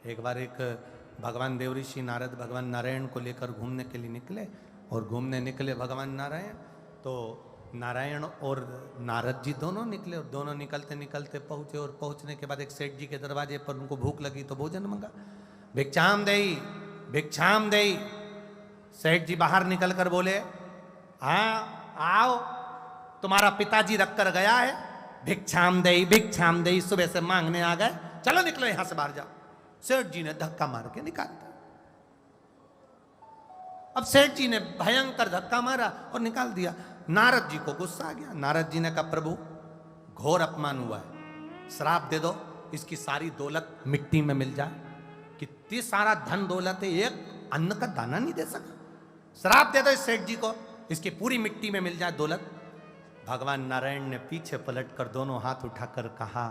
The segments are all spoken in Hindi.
एक बार एक भगवान देवऋषि नारद भगवान नारायण को लेकर घूमने के लिए निकले और घूमने निकले भगवान नारायण। तो नारायण और नारद जी दोनों निकले और दोनों निकलते निकलते पहुंचे और पहुंचने के बाद एक सेठ जी के दरवाजे पर उनको भूख लगी तो भोजन मंगा। भिक्षाम देई, भिक्षाम देई। सेठ जी बाहर निकल कर बोले, हाँ आओ, तुम्हारा पिताजी रख कर गया है, भिक्षाम देई, भिक्षाम देई, सुबह से मांगने आ गए, चलो निकलो यहां से बाहर जाओ। सेठ जी ने धक्का मार के निकाल दिया। अब सेठ जी ने भयंकर धक्का मारा और निकाल दिया। नारद जी को गुस्सा आ गया। नारद जी ने कहा, प्रभु घोर अपमान हुआ है, श्राप दे दो, इसकी सारी दौलत मिट्टी में मिल जाए। कितनी सारा धन दौलत है, एक अन्न का दाना नहीं दे सका। श्राप दे दो इस सेठ जी को, इसकी पूरी मिट्टी में मिल जाए दौलत। भगवान नारायण ने पीछे पलट कर दोनों हाथ उठाकर कहा,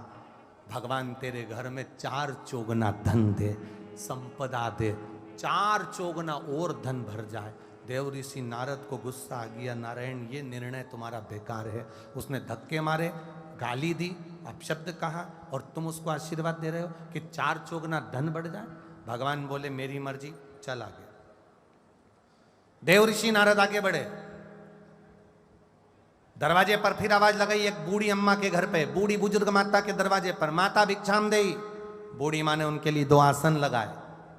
भगवान तेरे घर में 4 चौगुना धन दे, संपदा दे, 4 चौगुना और धन भर जाए। देव ऋषि नारद को गुस्सा आ गया, नारायण ये निर्णय तुम्हारा बेकार है। उसने धक्के मारे, गाली दी, अपशब्द कहा और तुम उसको आशीर्वाद दे रहे हो कि 4 चौगुना धन बढ़ जाए। भगवान बोले मेरी मर्जी, चल आगे। देव ऋषि नारद आगे बढ़े। दरवाजे पर फिर आवाज लगाई, एक बूढ़ी अम्मा के घर पे, बूढ़ी बुजुर्ग माता के दरवाजे पर, माता भिक्षाम देई। बूढ़ी माँ ने उनके लिए 2 आसन लगाए।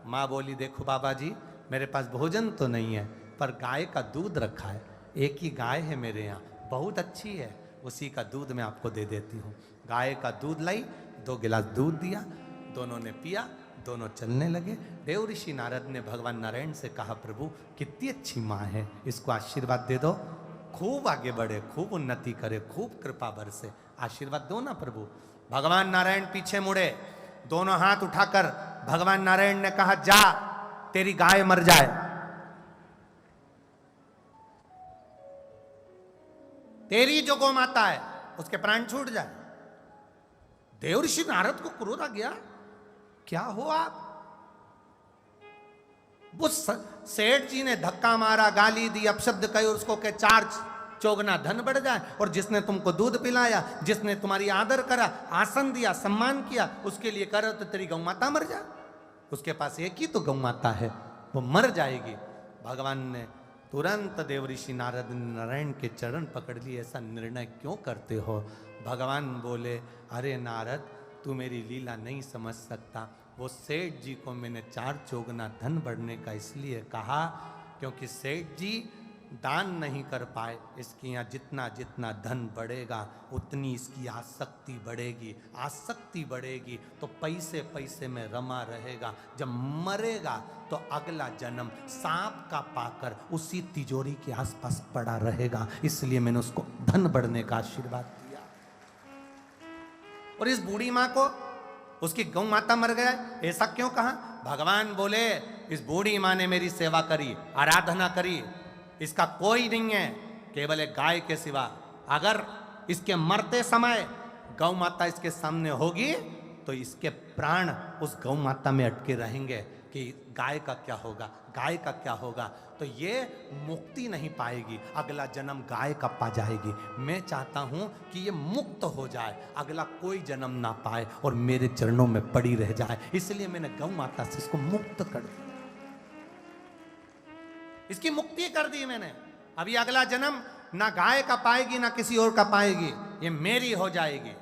माँ बोली, देखो बाबा जी, मेरे पास भोजन तो नहीं है पर गाय का दूध रखा है, एक ही गाय है मेरे यहाँ, बहुत अच्छी है, उसी का दूध मैं आपको दे देती हूँ। गाय का दूध लाई, 2 गिलास दूध दिया, दोनों ने पिया, दोनों चलने लगे। देव ऋषि नारद ने भगवान नारायण से कहा, प्रभु कितनी अच्छी माँ है, इसको आशीर्वाद दे दो, खूब आगे बढ़े, खूब उन्नति करे, खूब कृपा बरसे, आशीर्वाद दो ना प्रभु। भगवान नारायण पीछे मुड़े, दोनों हाथ उठाकर भगवान नारायण ने कहा, जा तेरी गाय मर जाए। तेरी जो गौ माता है उसके प्राण छूट जाए। देव ऋषि नारद को क्रोध आ गया, क्या हो आप? वो सेठ जी ने धक्का मारा, गाली दी, अपशब्द कहे, उसको के 4 चौगुना धन बढ़ जाए, और जिसने तुमको दूध पिलाया, जिसने तुम्हारी आदर करा, आसन दिया, सम्मान किया, उसके लिए करो तो तेरी गौ माता मर जाए। उसके पास एक ही तो गौ माता है, वो मर जाएगी। भगवान ने तुरंत देव ऋषि नारद नारायण के चरण पकड़ लिए, ऐसा निर्णय क्यों करते हो? भगवान बोले, अरे नारद, तू मेरी लीला नहीं समझ सकता। वो सेठ जी को मैंने 4 चौगुना धन बढ़ने का इसलिए कहा क्योंकि सेठ जी दान नहीं कर पाए। इसके यहाँ जितना जितना धन बढ़ेगा उतनी इसकी आसक्ति बढ़ेगी, आसक्ति बढ़ेगी तो पैसे पैसे में रमा रहेगा। जब मरेगा तो अगला जन्म सांप का पाकर उसी तिजोरी के आसपास पड़ा रहेगा। इसलिए मैंने उसको धन बढ़ने का आशीर्वाद दिया। और इस बूढ़ी माँ को उसकी गौ माता मर गया, ऐसा क्यों कहा? भगवान बोले, इस बूढ़ी माँ ने मेरी सेवा करी, आराधना करी, इसका कोई नहीं है केवल एक गाय के सिवा। अगर इसके मरते समय गौ माता इसके सामने होगी तो इसके प्राण उस गौ माता में अटके रहेंगे कि गाय का क्या होगा, गाय का क्या होगा। तो ये मुक्ति नहीं पाएगी, अगला जन्म गाय का पा जाएगी। मैं चाहता हूं कि ये मुक्त हो जाए, अगला कोई जन्म ना पाए और मेरे चरणों में पड़ी रह जाए। इसलिए मैंने गौ माता से इसको मुक्त कर दिया, इसकी मुक्ति कर दी मैंने। अभी अगला जन्म ना गाय का पाएगी ना किसी और का पाएगी, ये मेरी हो जाएगी।